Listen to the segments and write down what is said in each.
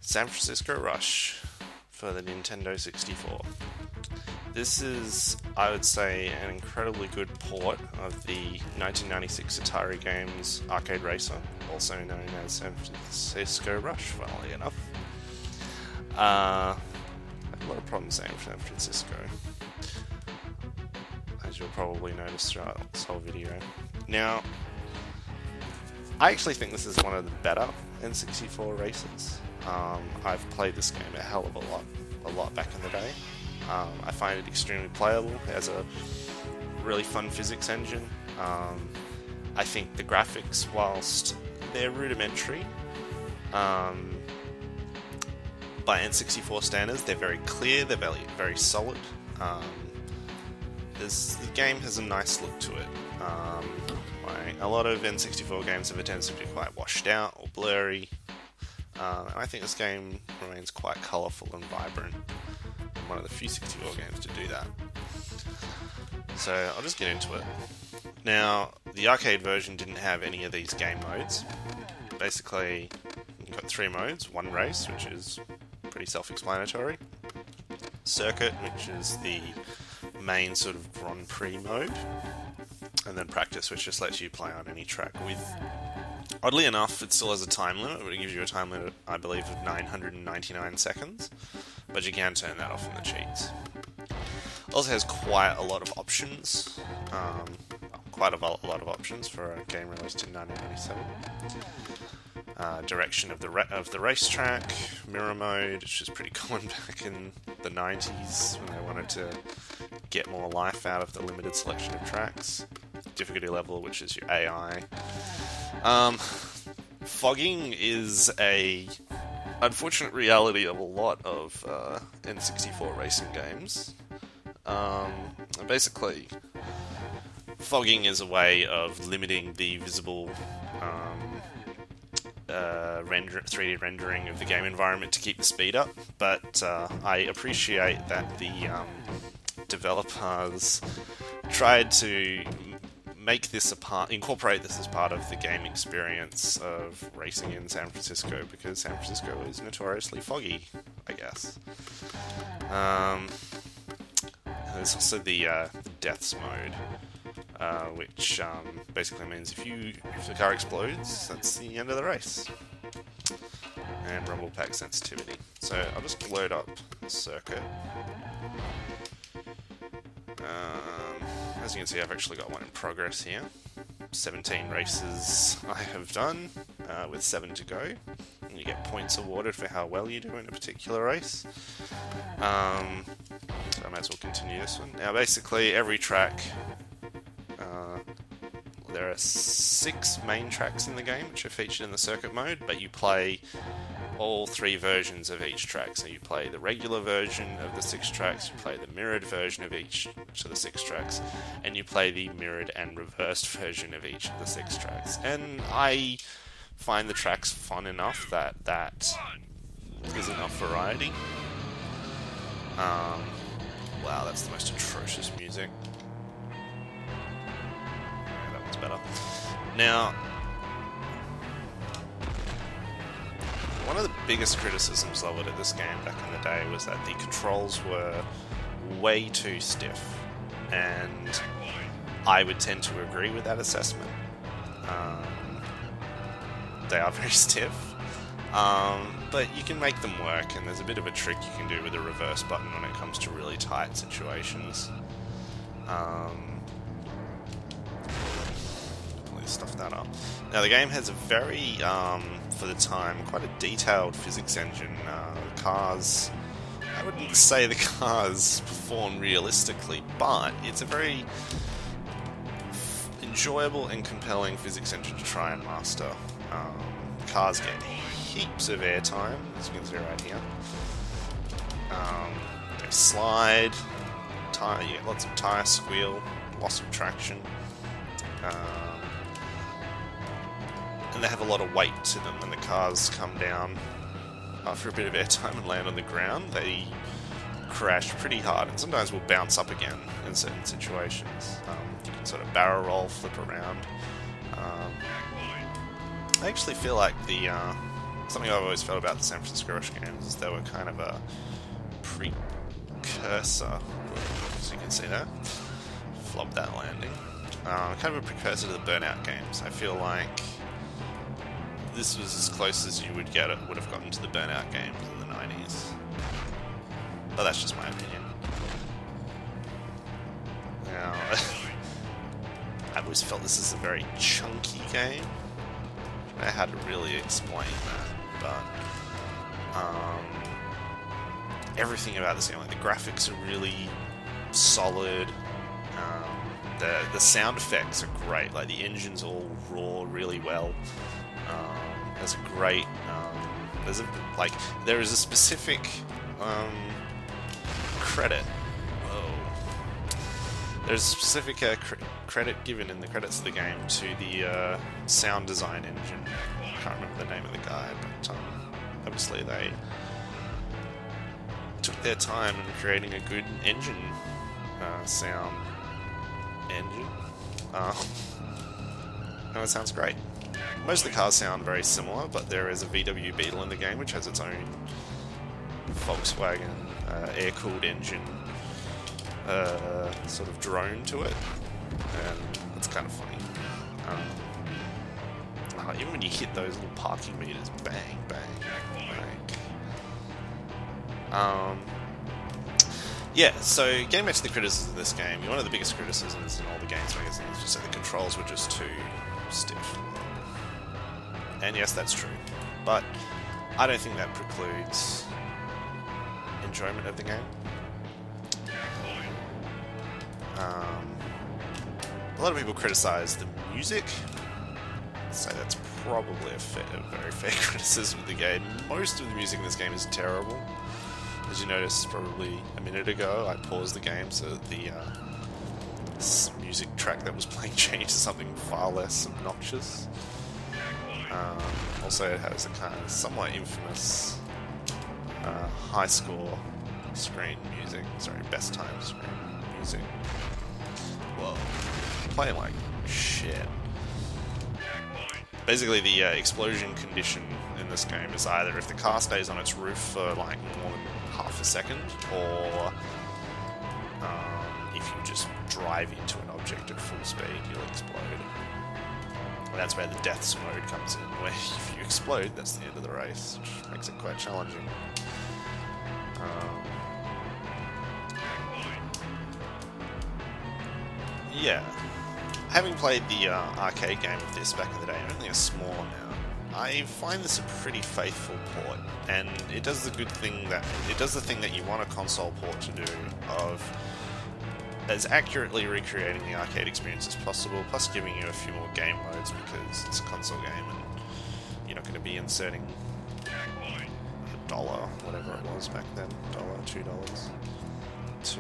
San Francisco Rush for the Nintendo 64. This is, I would say, an incredibly good port of the 1996 Atari games Arcade Racer, also known as San Francisco Rush, funnily enough. I have a lot of problems saying San Francisco, as you'll probably notice throughout this whole video. Now, I actually think this is one of the better N64 races. I've played this game a hell of a lot back in the day. I find it extremely playable. It has a really fun physics engine. I think the graphics, whilst they're rudimentary, by N64 standards, they're very clear, they're very solid. The game has a nice look to it. A lot of N64 games have a tendency to be quite washed out or blurry, and I think this game remains quite colourful and vibrant. One of the few 64 games to do that. So I'll just get into it. Now, the arcade version didn't have any of these game modes. Basically, you've got 3 modes. One race, which is pretty self-explanatory. Circuit, which is the main sort of Grand Prix mode. And then practice, which just lets you play on any track with... Oddly enough, it still has a time limit, but it gives you a time limit, I believe, of 999 seconds. But you can turn that off in the cheats. It also has quite a lot of options. Quite a lot of options for a game released in 1997. Direction of the racetrack, mirror mode, which is pretty common back in the 90s when they wanted to get more life out of the limited selection of tracks. Difficulty level, which is your AI. Fogging is a unfortunate reality of a lot of N64 racing games. Basically, fogging is a way of limiting the visible 3D rendering of the game environment to keep the speed up, but I appreciate that the developers tried to incorporate this as part of the game experience of racing in San Francisco, because San Francisco is notoriously foggy, I guess. There's also the deaths mode, which basically means if the car explodes, that's the end of the race. And rumble pack sensitivity. So I'll just load up the circuit. As you can see, I've actually got one in progress here. 17 races I have done, with 7 to go. And you get points awarded for how well you do in a particular race. So I might as well continue this one. Now basically, every track, there are 6 main tracks in the game, which are featured in the circuit mode, but you play all 3 versions of each track. So you play the regular version of the 6 tracks, you play the mirrored version of each of the 6 tracks, and you play the mirrored and reversed version of each of the 6 tracks. And I find the tracks fun enough that is enough variety. Wow, that's the most atrocious music. Yeah, that one's better. Now, one of the biggest criticisms of it at this game back in the day was that the controls were way too stiff, and I would tend to agree with that assessment. They are very stiff, but you can make them work, and there's a bit of a trick you can do with the reverse button when it comes to really tight situations. Stuff that up. Now the game has a very, for the time, quite a detailed physics engine. Cars, I wouldn't say the cars perform realistically, but it's a very enjoyable and compelling physics engine to try and master. Cars get heaps of airtime, as you can see right here. They slide, you get lots of tire squeal, loss of traction. And they have a lot of weight to them. When the cars come down after a bit of airtime and land on the ground, they crash pretty hard, and sometimes will bounce up again in certain situations. You can sort of barrel roll, flip around. I actually feel like the something I've always felt about the San Francisco Rush games is they were kind of a precursor, as you can see there, flopped that landing, kind of a precursor to the Burnout games. I feel like this was as close as you would have gotten to the Burnout games in the 90s. But that's just my opinion. Now, I've always felt this is a very chunky game. I don't know how to really explain that, but everything about this game, like the graphics are really solid. The sound effects are great. Like the engines all roar really well. There's a great there is a specific credit. There's a specific credit given in the credits of the game to the sound design engine. I can't remember the name of the guy, but obviously they took their time in creating a good engine, sound engine. And it sounds great. Most of the cars sound very similar, but there is a VW Beetle in the game which has its own Volkswagen air-cooled engine sort of drone to it, and it's kind of funny. Even when you hit those little parking meters, bang, bang, bang. Yeah, so getting back to the criticisms of this game, one of the biggest criticisms in all the games magazines is just that the controls were just too stiff. And yes, that's true, but I don't think that precludes enjoyment of the game. A lot of people criticize the music. I'd say that's probably a very fair criticism of the game. Most of the music in this game is terrible. As you noticed probably a minute ago, I paused the game so that the music track that was playing changed to something far less obnoxious. Also, it has a kind of somewhat infamous high score screen music. Sorry, best time screen music. Whoa. Playing like shit. Basically, the explosion condition in this game is either if the car stays on its roof for like more than half a second, or if you just drive into an object at full speed, you'll explode. And that's where the deaths mode comes in, where if you explode, that's the end of the race, which makes it quite challenging. Yeah. Having played the arcade game of this back in the day, only a small amount, I find this a pretty faithful port, and it does the thing that you want a console port to do, of as accurately recreating the arcade experience as possible, plus giving you a few more game modes because it's a console game and you're not going to be inserting $1, whatever it was back then, $2, to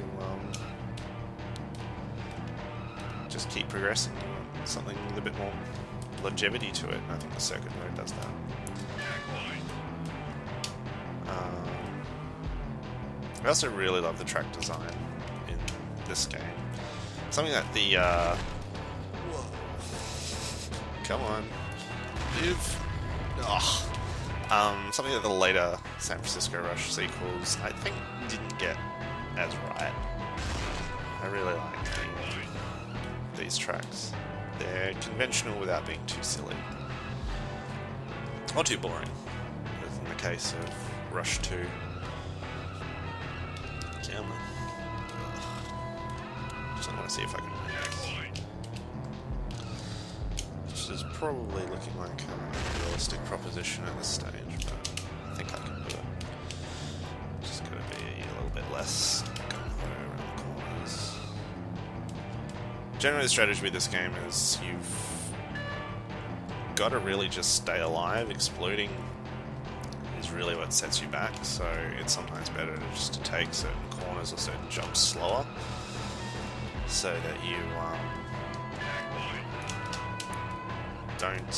just keep progressing. Something with a bit more longevity to it, and I think the circuit mode does that. I also really love the track design in this game. Something that the whoa. Come on. Something that the later San Francisco Rush sequels, I think, didn't get as right. I really liked these tracks. They're conventional without being too silly. Or too boring, as in the case of Rush 2. Come on. Just want to see if I can win this. This is probably looking like a realistic proposition at this stage, but I think I can do it. Just gotta be a little bit less around the corners. Generally, the strategy with this game is you've got to really just stay alive. Exploding is really what sets you back, so it's sometimes better just to take certain corners or certain jumps slower, so that you don't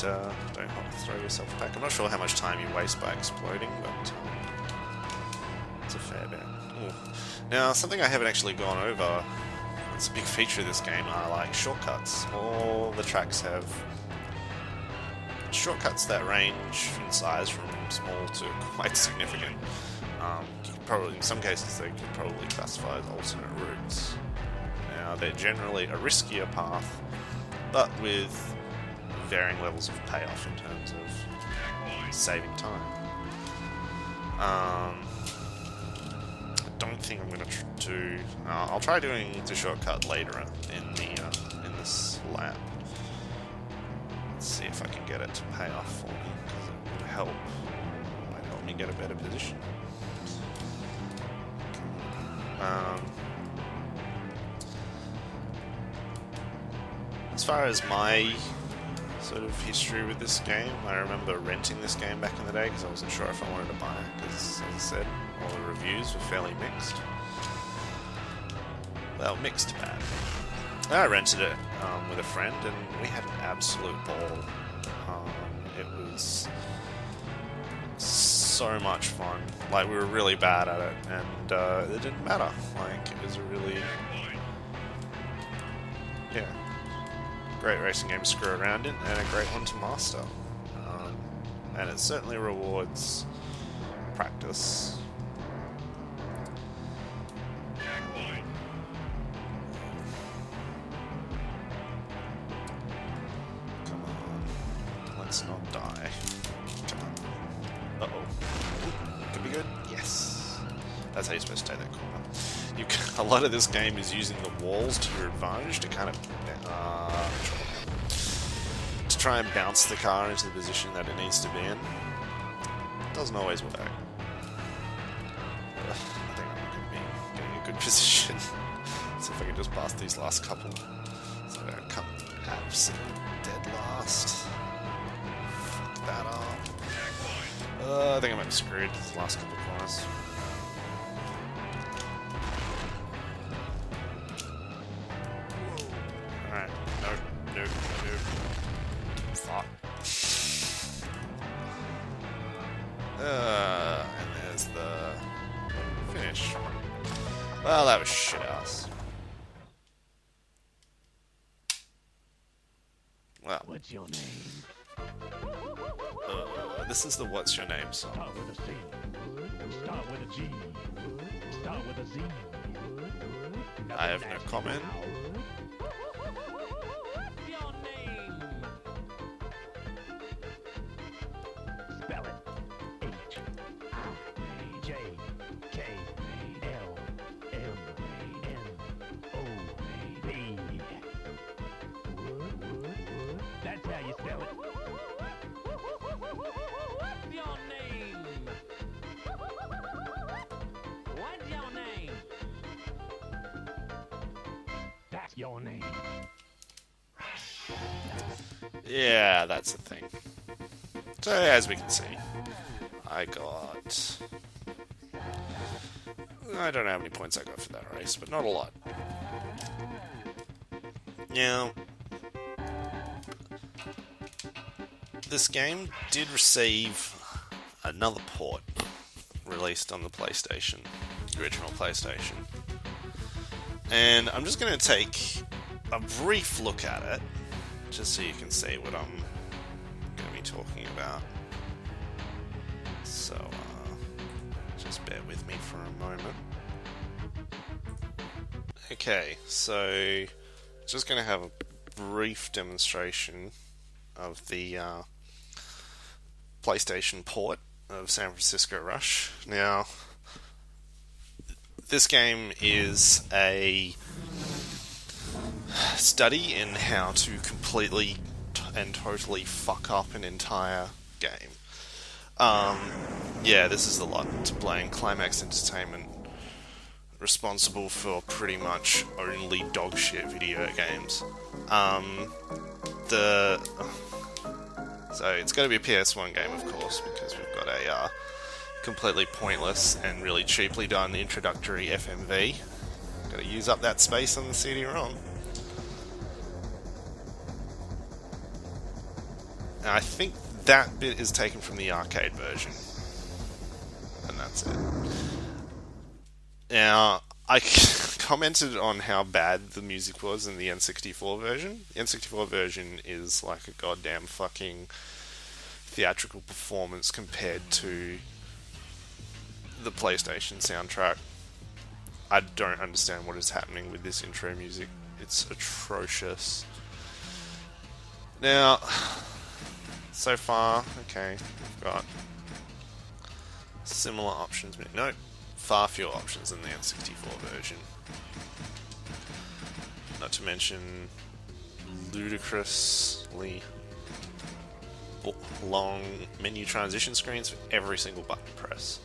throw yourself back. I'm not sure how much time you waste by exploding, but it's a fair bit. Ooh. Now, something I haven't actually gone over, it's a big feature of this game, are like shortcuts. All the tracks have shortcuts that range in size from small to quite significant. Probably, in some cases, they could probably classify as alternate routes. Now, they're generally a riskier path, but with varying levels of payoff in terms of saving time. I don't think I'm going to do. I'll try doing the shortcut later in this lap. Let's see if I can get it to pay off for me, because it would help. It might help me get a better position. As far as my sort of history with this game, I remember renting this game back in the day because I wasn't sure if I wanted to buy it, because, as I said, all the reviews were fairly mixed. Well, mixed bad. I rented it with a friend, and we had an absolute ball. It was so much fun. Like, we were really bad at it, and it didn't matter. Like, it was a really, great racing game to screw around in, and a great one to master. And it certainly rewards practice. Come on, let's not die. Come on. Uh-oh. Could be good. Yes. That's how you're supposed to take that corner. A lot of this game is using the walls to your advantage to kind of to try and bounce the car into the position that it needs to be in. Doesn't always work. I think I'm not going to be getting a good position. Let's see if I can just pass these last couple. So I don't come absolute dead last. Fuck that up. I think I might be screwed these last couple of corners. Alright, no. Fuck. And there's the finish. Well, that was shit ass. Well. What's your name? This is the What's Your Name song. Start with a C. Start with a G. Start with a Z. I have no comment. Your name. Spell it. H-I-J-K-L-M-N-O-P. That's how you spell it. What's your name? What's your name? That's your name. Yeah, that's the thing. So, as we can see, I don't know how many points I got for that race, but not a lot. Now, this game did receive another port released on the PlayStation, the original PlayStation. And I'm just going to take a brief look at it, just so you can see what I'm going to be talking about. So, just bear with me for a moment. Okay, so just going to have a brief demonstration of the PlayStation port of San Francisco Rush. Now, this game is a study in how to completely and totally fuck up an entire game. Yeah, this is a lot to blame. Climax Entertainment, responsible for pretty much only dogshit video games. So it's going to be a PS1 game, of course, because we've got a completely pointless and really cheaply done introductory FMV. Got to use up that space on the CD-ROM. And I think that bit is taken from the arcade version. And that's it. Now, I commented on how bad the music was in the N64 version. The N64 version is like a goddamn fucking theatrical performance compared to the PlayStation soundtrack. I don't understand what is happening with this intro music. It's atrocious. Now, so far, okay, we've got similar options. No, far fewer options than the N64 version. Not to mention ludicrously long menu transition screens for every single button press.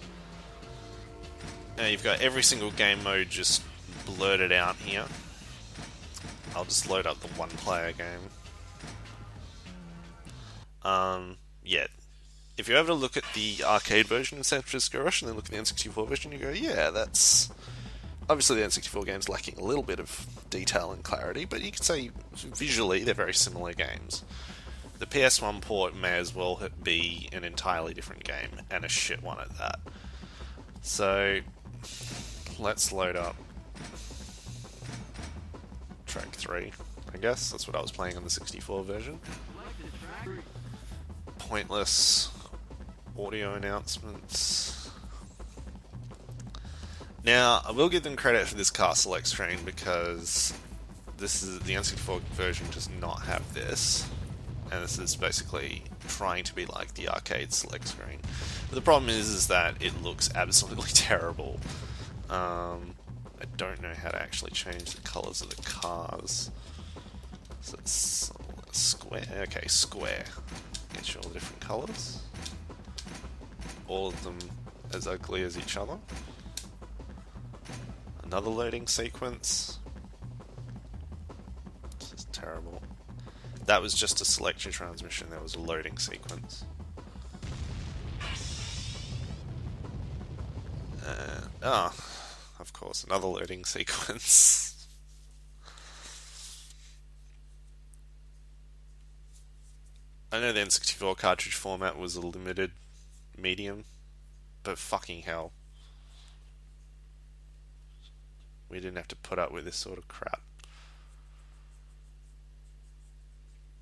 Now you've got every single game mode just blurted out here. I'll just load up the one-player game. Yeah. If you ever look at the arcade version of San Francisco Rush and then look at the N64 version, you go, yeah, that's... Obviously the N64 game's lacking a little bit of detail and clarity, but you could say visually they're very similar games. The PS1 port may as well be an entirely different game, and a shit one at that. So, let's load up track 3, I guess. That's what I was playing on the 64 version. Pointless audio announcements. Now, I will give them credit for this car select screen because this is the N64 version does not have this, and this is basically trying to be like the arcade select screen. But the problem is that it looks absolutely terrible. I don't know how to actually change the colours of the cars. So it's square. Okay, square. Get you all the different colours. All of them as ugly as each other. Another loading sequence. This is terrible. That was just a select your transmission, there was a loading sequence. Of course, another loading sequence. I know the N64 cartridge format was a limited medium, but fucking hell. We didn't have to put up with this sort of crap.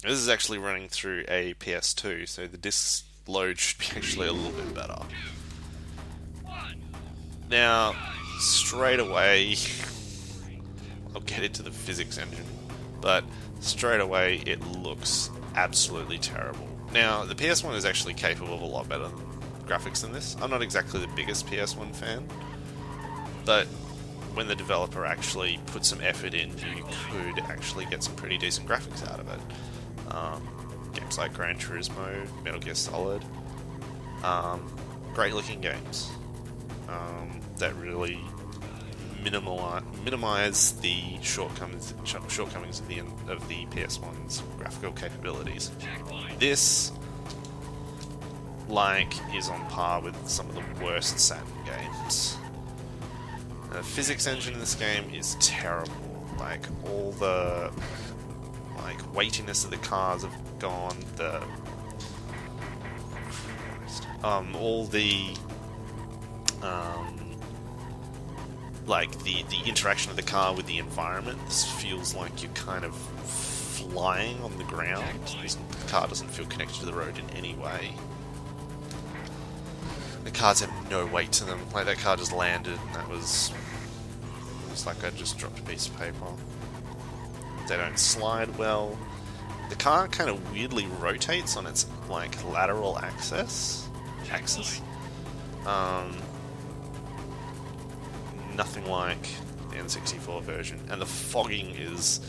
This is actually running through a PS2, so the disc load should be actually a little bit better. Now, straight away, I'll get into the physics engine, but straight away it looks absolutely terrible. Now, the PS1 is actually capable of a lot better graphics than this. I'm not exactly the biggest PS1 fan, but when the developer actually put some effort in, you could actually get some pretty decent graphics out of it. Games like Gran Turismo, Metal Gear Solid, great looking games that really minimize the shortcomings of the PS1's graphical capabilities. This, is on par with some of the worst Saturn games. The physics engine in this game is terrible. All the weightiness of the cars have gone. All the the interaction of the car with the environment. This feels like you're kind of flying on the ground. The car doesn't feel connected to the road in any way. The cars have no weight to them. That car just landed, and it was like I just dropped a piece of paper. They don't slide well. The car kind of weirdly rotates on its lateral axis. Nothing like the N64 version, and the fogging is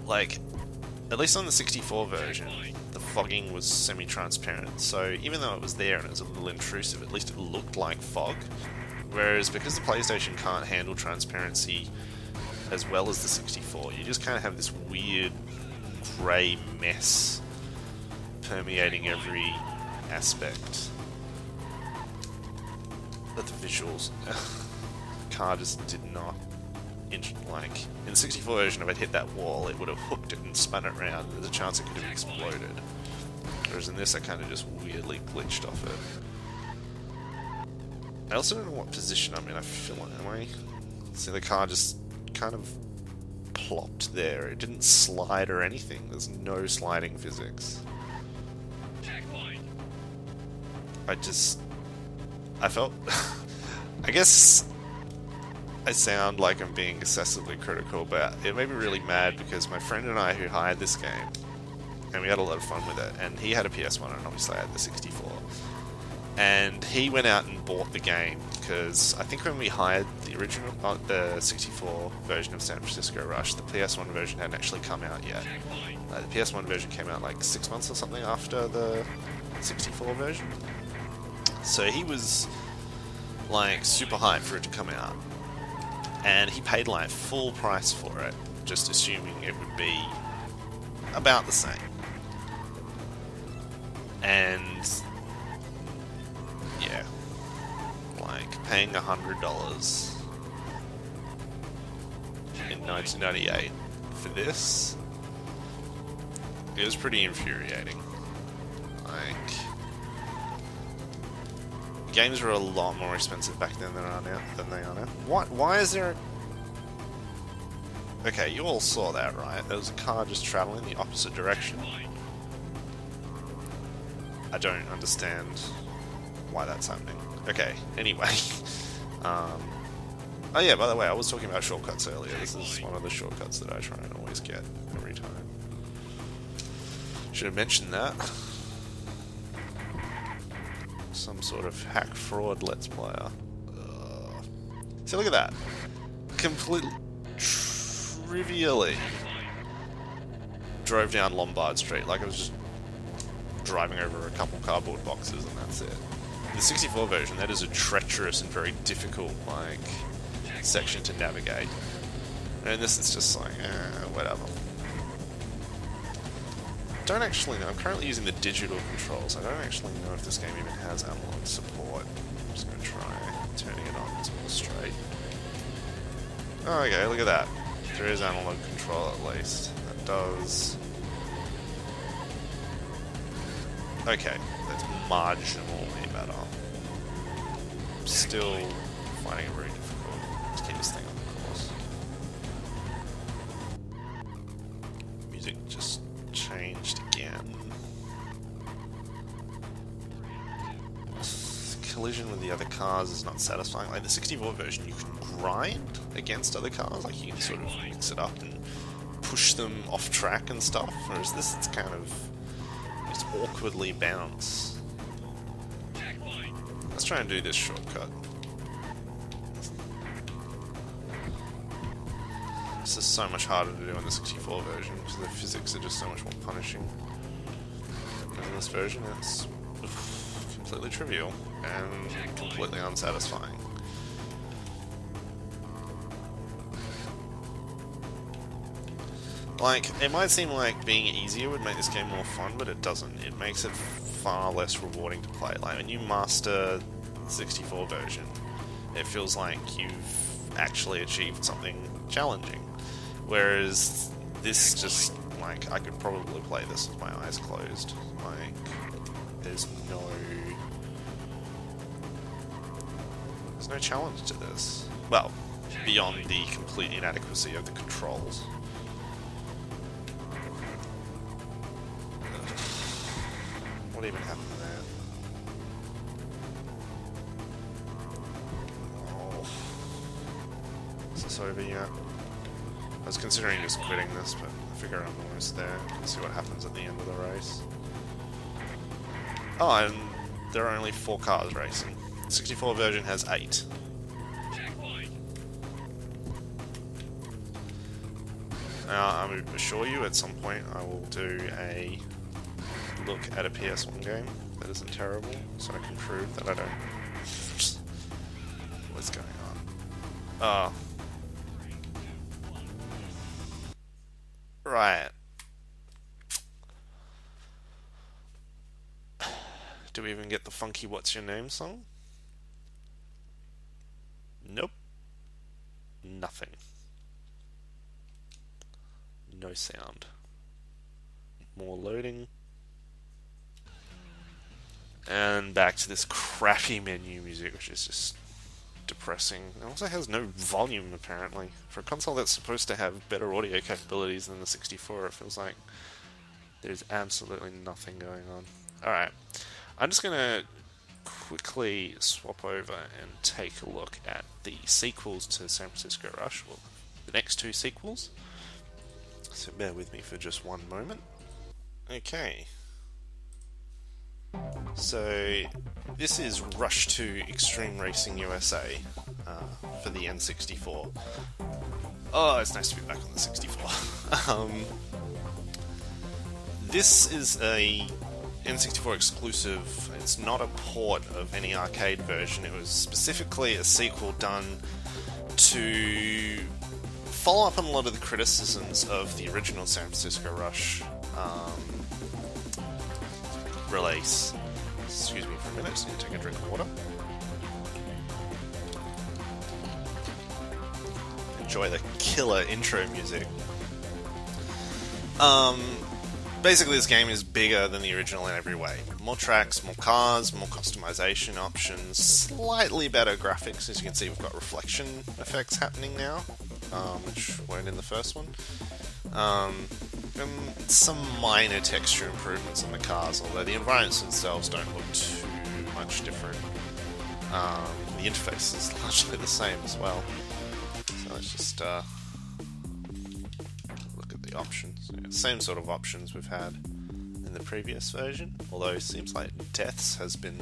at least on the 64 version, the fogging was semi-transparent. So even though it was there and it was a little intrusive, at least it looked like fog. Whereas because the PlayStation can't handle transparency as well as the 64, you just kind of have this weird grey mess permeating every aspect of the visuals. The car just did not in the 64 version, if I'd hit that wall, it would have hooked it and spun it around. There's a chance it could have exploded. Whereas in this, I kind of just weirdly glitched off it. I also don't know what position I'm in. I feel like, see, the car just kind of plopped there. It didn't slide or anything. There's no sliding physics. I felt, I guess I sound like I'm being excessively critical, but it made me really mad because my friend and I who hired this game, and we had a lot of fun with it, and he had a PS1 and obviously I had the 64. And he went out and bought the game because I think when we hired the original, the 64 version of San Francisco Rush, the PS1 version hadn't actually come out yet. The PS1 version came out like 6 months or something after the 64 version. So he was like super hyped for it to come out. And he paid like full price for it, just assuming it would be about the same. And yeah, like paying $100 in 1998 for this, it was pretty infuriating. Like, games were a lot more expensive back then than they are now. Why is there Okay, you all saw that, right? There was a car just traveling the opposite direction. I don't understand why that's happening. Okay, anyway. Oh yeah, by the way, I was talking about shortcuts earlier. This is one of the shortcuts that I try and always get every time. Should have mentioned that. Some sort of hack fraud let's player. See, look at that. Completely, trivially drove down Lombard Street like I was just driving over a couple cardboard boxes and that's it. The 64 version, that is a treacherous and very difficult, like, section to navigate. And this is just like, whatever. Don't actually know. I'm currently using the digital controls. I don't actually know if this game even has analog support. I'm just going to try turning it on to all straight. Oh, okay, look at that. There is analog control at least. That does... Okay, that's marginally better. Still finding it very difficult to keep this thing on course. Music just changed again. Collision with the other cars is not satisfying. Like the 64 version, you can grind against other cars, like you can sort of mix it up and push them off track and stuff, whereas this it's kind of just awkwardly bounce. Let's try and do this shortcut. This is so much harder to do in the 64 version because the physics are just so much more punishing. And in this version, it's completely trivial and completely unsatisfying. Like, it might seem like being easier would make this game more fun, but it doesn't. It makes it far less rewarding to play. Like, when you master the 64 version, it feels like you've actually achieved something challenging. Whereas this just, like, I could probably play this with my eyes closed. Like, there's no challenge to this. Well, beyond the complete inadequacy of the controls. What even happened there? Oh. Is this over yet? I was considering just quitting this, but I figure I'm almost there. Let's see what happens at the end of the race. Oh, and there are only 4 cars racing. The 64 version has 8. Now, I assure you at some point I will do a look at a PS1 game that isn't terrible, so I can prove that I don't... What's going on? Right. Do we even get the funky What's Your Name song? Nope. Nothing. No sound. More loading. And back to this crappy menu music, which is just depressing. It also has no volume, apparently. For a console that's supposed to have better audio capabilities than the 64, it feels like there's absolutely nothing going on. Alright. I'm just gonna quickly swap over and take a look at the sequels to San Francisco Rush, well, the next two sequels. So bear with me for just one moment. Okay. So this is Rush 2 Extreme Racing USA for the N64. Oh, it's nice to be back on the 64. This is a N64 exclusive. It's not a port of any arcade version. It was specifically a sequel done to follow up on a lot of the criticisms of the original San Francisco Rush release. Excuse me for a minute, just need to take a drink of water. Enjoy the killer intro music. Basically, this game is bigger than the original in every way. More tracks, more cars, more customization options, slightly better graphics. As you can see, we've got reflection effects happening now, which weren't in the first one. And some minor texture improvements on the cars, although the environments themselves don't look too much different. The interface is largely the same as well. So let's just look at the options. Yeah, same sort of options we've had in the previous version, although it seems like deaths has been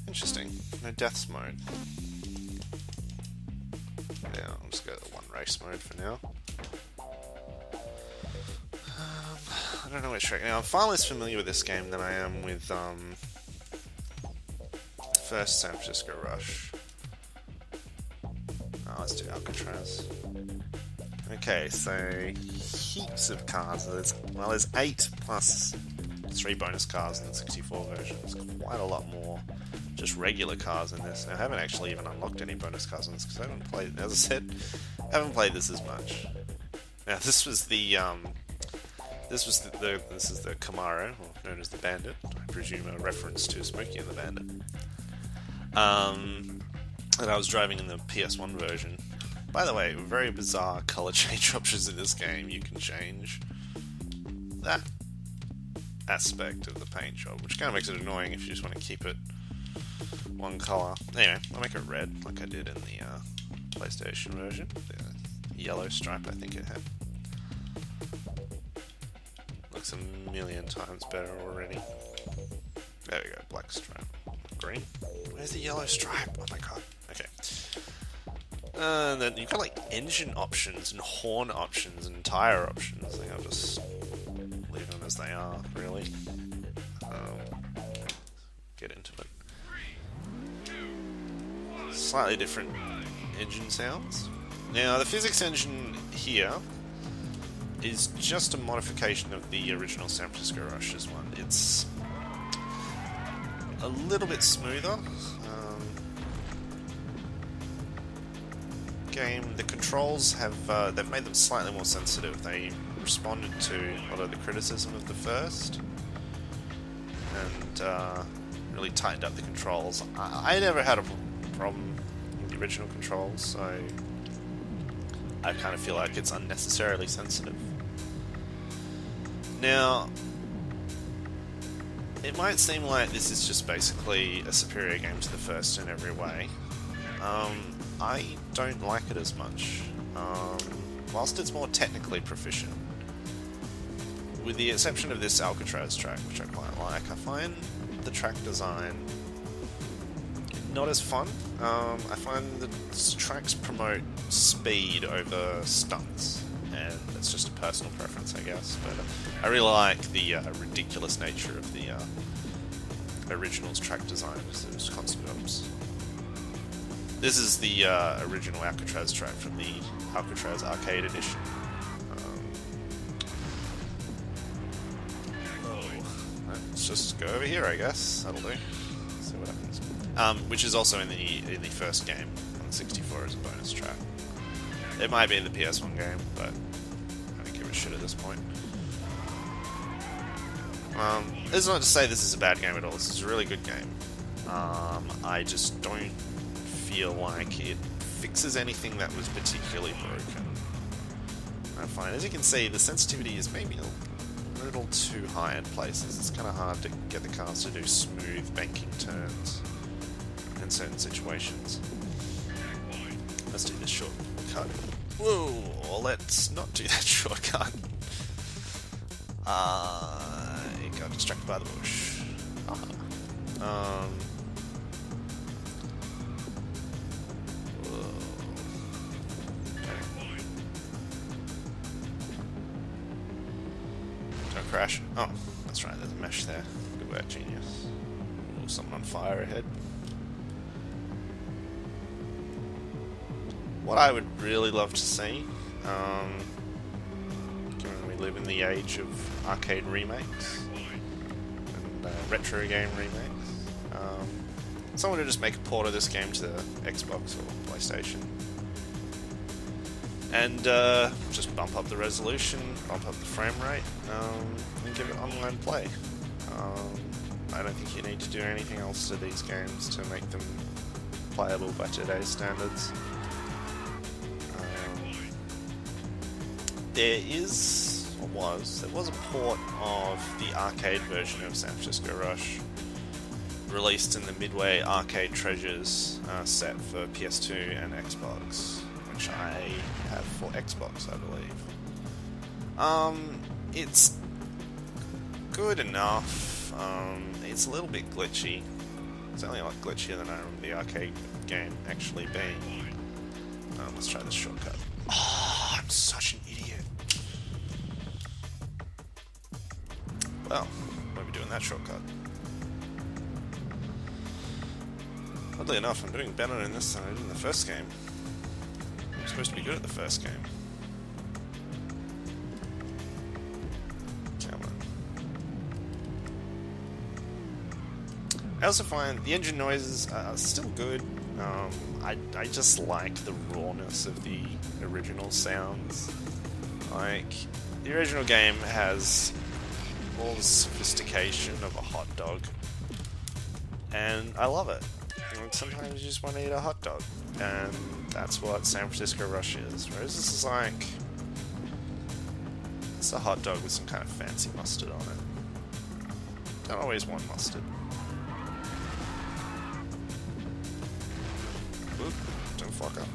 interesting. No deaths mode. Yeah, I'll just go to the one race mode for now. I don't know which track. Now, I'm far less familiar with this game than I am with first San Francisco Rush. Oh, let's do Alcatraz. Okay, so heaps of cars. There's 8 plus 3 bonus cars in the 64 version. There's quite a lot more just regular cars in this. Now, I haven't actually even unlocked any bonus cars in this because I haven't played, as I said, I haven't played this as much. Now, this was the this is the Camaro, or known as the Bandit. I presume a reference to Smokey and the Bandit. And I was driving in the PS1 version. By the way, very bizarre color change options in this game. You can change that aspect of the paint job, which kind of makes it annoying if you just want to keep it one color. Anyway, I'll make it red, like I did in the PlayStation version. The yellow stripe, I think it had. Looks a million times better already. There we go, black stripe. Green? Where's the yellow stripe? Oh my god. Okay. And then you've got like engine options and horn options and tire options. I think I'll just leave them as they are, really. Get into it. Slightly different engine sounds. Now, the physics engine here is just a modification of the original San Francisco Rush's one. It's a little bit smoother. The controls have they've made them slightly more sensitive. They responded to a lot of the criticism of the first and really tightened up the controls. I never had a problem with the original controls, so I kind of feel like it's unnecessarily sensitive. Now, it might seem like this is just basically a superior game to the first in every way. I don't like it as much. Whilst it's more technically proficient, with the exception of this Alcatraz track, which I quite like, I find the track design not as fun. I find the tracks promote speed over stunts, and it's just a personal preference, I guess. But I really like the ridiculous nature of the original's track design with those constant bumps. This is the original Alcatraz track from the Alcatraz Arcade Edition. Let's just go over here, I guess. That'll do. See what happens. Which is also in the first game on the 64 as a bonus track. It might be in the PS1 game, but I don't give a shit at this point. This is not to say this is a bad game at all. This is a really good game. I just don't feel like it fixes anything that was particularly broken. I find, as you can see, the sensitivity is maybe a little too high in places. It's kind of hard to get the cars to do smooth banking turns in certain situations. Let's do this shortcut. Whoa, let's not do that shortcut. You got distracted by the bush. Whoa. Okay. Don't crash. Oh, that's right, there's a mesh there. Good work, genius. Ooh, someone on fire ahead. What I would really love to see, given we live in the age of arcade remakes and retro game remakes, someone to just make a port of this game to the Xbox or PlayStation and just bump up the resolution, bump up the frame rate, and give it online play. I don't think you need to do anything else to these games to make them playable by today's standards. There was a port of the arcade version of San Francisco Rush released in the Midway Arcade Treasures set for PS2 and Xbox, which I have for Xbox, I believe. It's good enough. It's a little bit glitchy. It's only a lot glitchier than I remember the arcade game actually being. Let's try this shortcut. Oh, I'm such an idiot. Well, won't be doing that shortcut. Oddly enough, I'm doing better in this than I did in the first game. I'm supposed to be good at the first game. Come on. I also find the engine noises are still good. I just like the rawness of the original sounds. Like, the original game has all the sophistication of a hot dog, and I love it. And sometimes you just want to eat a hot dog, and that's what San Francisco Rush is. Whereas this is like, it's a hot dog with some kind of fancy mustard on it. Don't always want mustard. Oop, don't fuck up.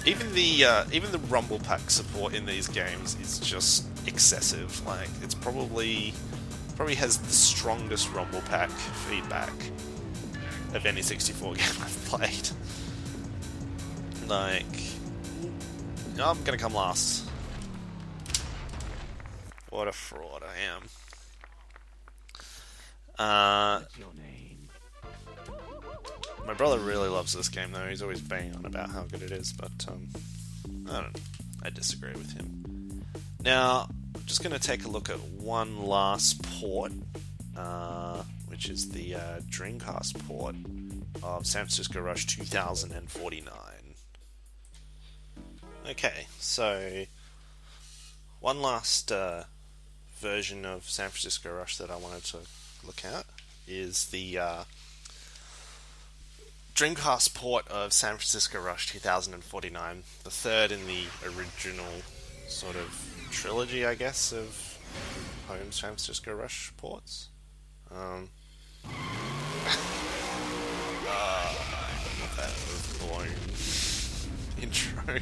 Even the Rumble Pack support in these games is just excessive. Like, it's probably has the strongest Rumble Pack feedback of any 64 game I've played. Like, I'm gonna come last. What a fraud I am. What's your name? My brother really loves this game though. He's always banging on about how good it is, but I disagree with him. Now, I'm just going to take a look at one last port, which is the Dreamcast port of San Francisco Rush 2049. Okay, so one last version of San Francisco Rush that I wanted to look at is the Dreamcast port of San Francisco Rush 2049, the third in the original sort of trilogy, I guess, of home San Francisco Rush ports. That overblown intro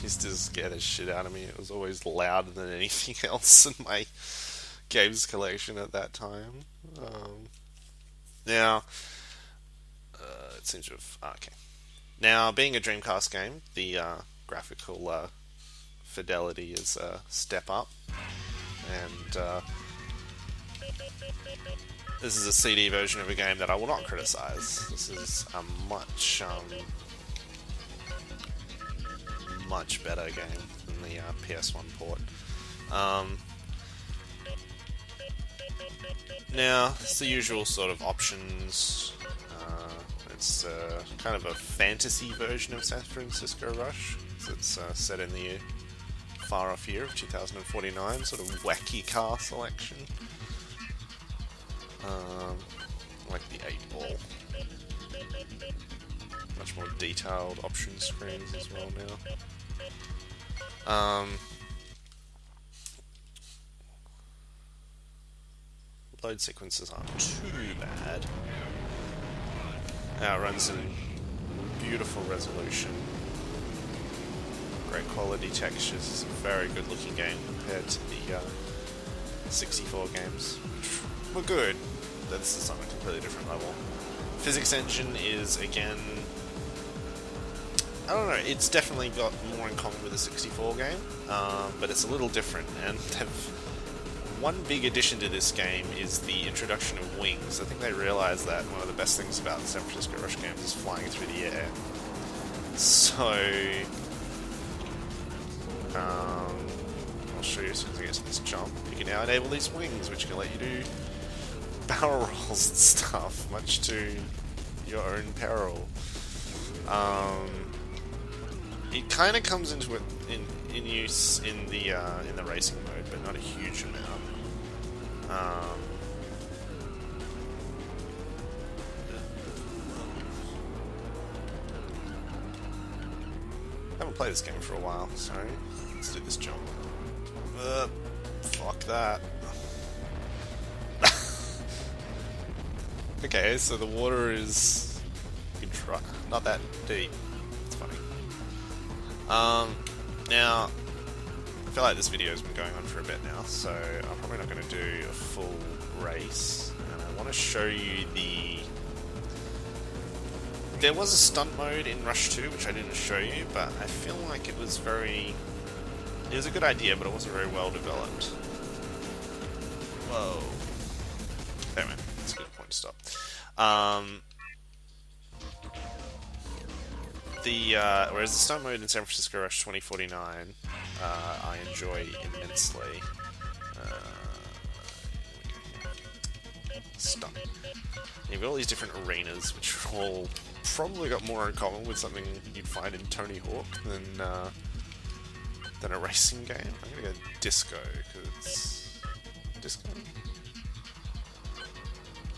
used to scare the shit out of me. It was always louder than anything else in my games collection at that time. Now, it seems to have... okay. Now, being a Dreamcast game, the graphical fidelity is a step up. And this is a CD version of a game that I will not criticize. This is a much better game than the PS1 port. Now, it's the usual sort of options. It's kind of a fantasy version of San Francisco Rush. It's set in the far-off year of 2049, sort of wacky car selection. Like the 8-ball. Much more detailed option screens as well now. load sequences aren't too bad. It runs in beautiful resolution, great quality textures. It's a very good looking game compared to the 64 games, which were good. But this is on a completely different level. Physics engine is, again, I don't know, it's definitely got more in common with the 64 game, but it's a little different, and one big addition to this game is the introduction of wings. I think they realised that one of the best things about the San Francisco Rush games is flying through the air. So, I'll show you as soon as I get to this jump. You can now enable these wings, which can let you do barrel rolls and stuff, much to your own peril. It kind of comes into it in use in the racing mode, but not a huge amount. I haven't played this game for a while, so let's do this jump. Fuck that. Okay, so the water is not that deep. It's funny. Now, I feel like this video has been going on for a bit now, so I'm probably not going to do a full race. And I want to show you There was a stunt mode in Rush 2, which I didn't show you, but I feel like it was a good idea, but it wasn't very well developed. Whoa. Anyway, that's a good point to stop. Whereas the stunt mode in San Francisco Rush 2049, I enjoy immensely. Stunt. You've got all these different arenas, which all probably got more in common with something you'd find in Tony Hawk than a racing game. I'm gonna go Disco, because Disco?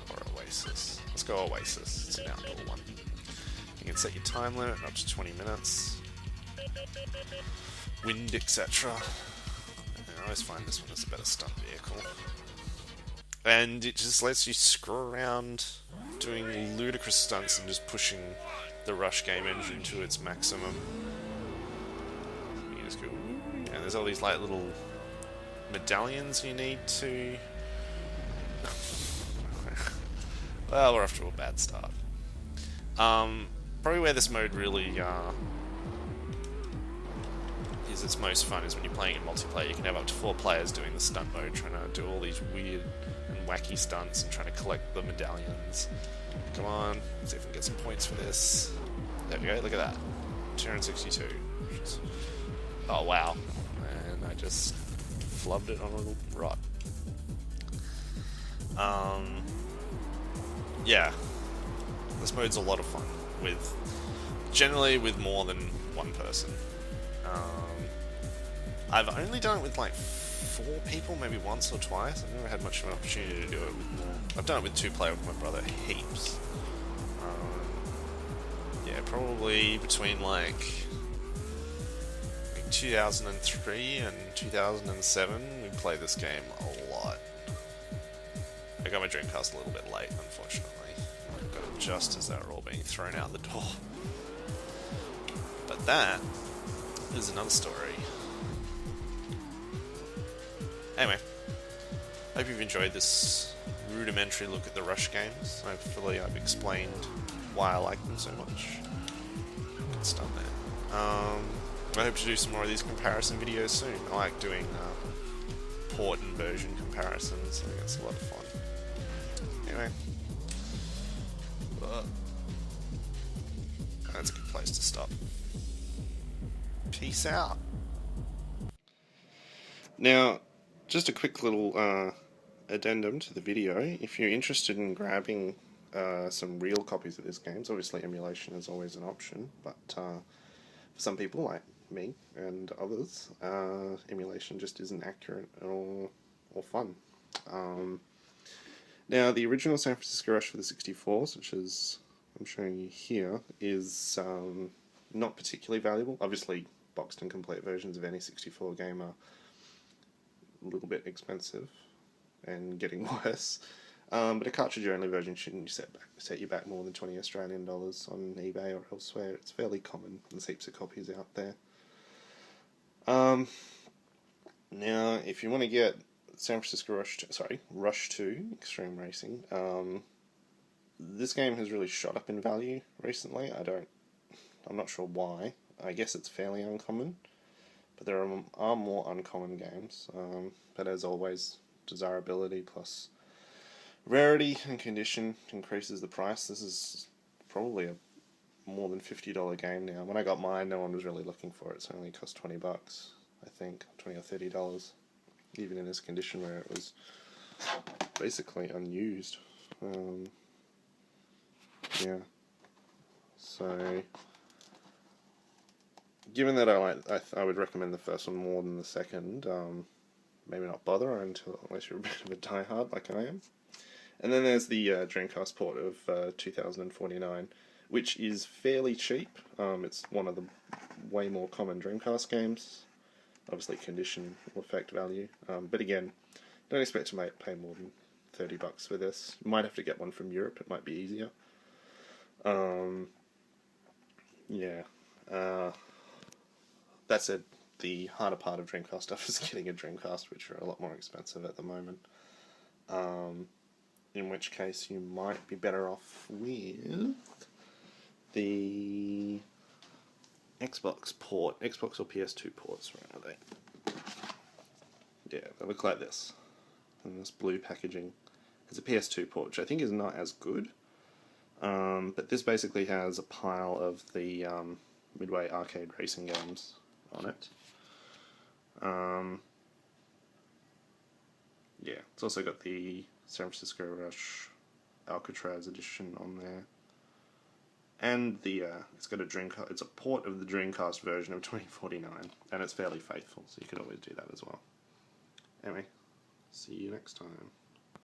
Or Oasis. Let's go Oasis. It's an outdoor one. You can set your time limit up to 20 minutes. Wind, etc. I always find this one is a better stunt vehicle. And it just lets you screw around doing ludicrous stunts and just pushing the Rush game engine to its maximum. You can just go, and there's all these like little medallions you need to... Well, we're off to a bad start. Probably where this mode really is its most fun is when you're playing in multiplayer. You can have up to 4 players doing the stunt mode, trying to do all these weird and wacky stunts and trying to collect the medallions. Come on, let's see if we can get some points for this. There we go, look at that. 262. Oh wow. And I just flubbed it on a little rot. Yeah. This mode's a lot of fun. Generally with more than one person. I've only done it with like 4 people, maybe once or twice. I've never had much of an opportunity to do it with more. I've done it with 2 player with my brother heaps. Yeah, probably between like 2003 and 2007 we played this game a lot. I got my Dreamcast a little bit late, unfortunately. I got it just as they were all being thrown out the door. But that is another story. Anyway, hope you've enjoyed this rudimentary look at the Rush games. Hopefully I've explained why I like them so much. Good stuff there. I hope to do some more of these comparison videos soon. I like doing port and version comparisons. I think it's a lot of fun. Anyway, that's a good place to stop. Peace out. Now, just a quick little addendum to the video. If you're interested in grabbing some real copies of this game, obviously emulation is always an option, but for some people like me and others, emulation just isn't accurate or fun. Now, the original San Francisco Rush for the 64, such as I'm showing you here, is not particularly valuable. Obviously, boxed and complete versions of any 64 game are a little bit expensive. and getting worse. But a cartridge-only version shouldn't set you back more than $20 Australian on eBay or elsewhere. It's fairly common. There's heaps of copies out there. Now, if you want to get San Francisco Rush 2 Extreme Racing, this game has really shot up in value recently. I'm not sure why. I guess it's fairly uncommon, but there are more uncommon games. But as always, desirability plus rarity and condition increases the price. This is probably a more than $50 game now. When I got mine, no one was really looking for it. So it only cost $20, I think, $20 or $30, even in this condition where it was basically unused. Yeah. So, given that I would recommend the first one more than the second. Maybe not bother unless you're a bit of a diehard like I am. And then there's the Dreamcast port of 2049, which is fairly cheap. It's one of the way more common Dreamcast games. Obviously, condition will affect value. But again, don't expect to pay more than $30 for this. You might have to get one from Europe. It might be easier. Yeah. That said, the harder part of Dreamcast stuff is getting a Dreamcast, which are a lot more expensive at the moment. In which case you might be better off with the Xbox port, Xbox or PS2 ports, right? Are they? Yeah, they look like this. And this blue packaging. It's a PS2 port, which I think is not as good. But this basically has a pile of the Midway arcade racing games on it. Yeah, it's also got the San Francisco Rush Alcatraz edition on there, and it's got it's a port of the Dreamcast version of 2049, and it's fairly faithful, so you could always do that as well. Anyway, see you next time.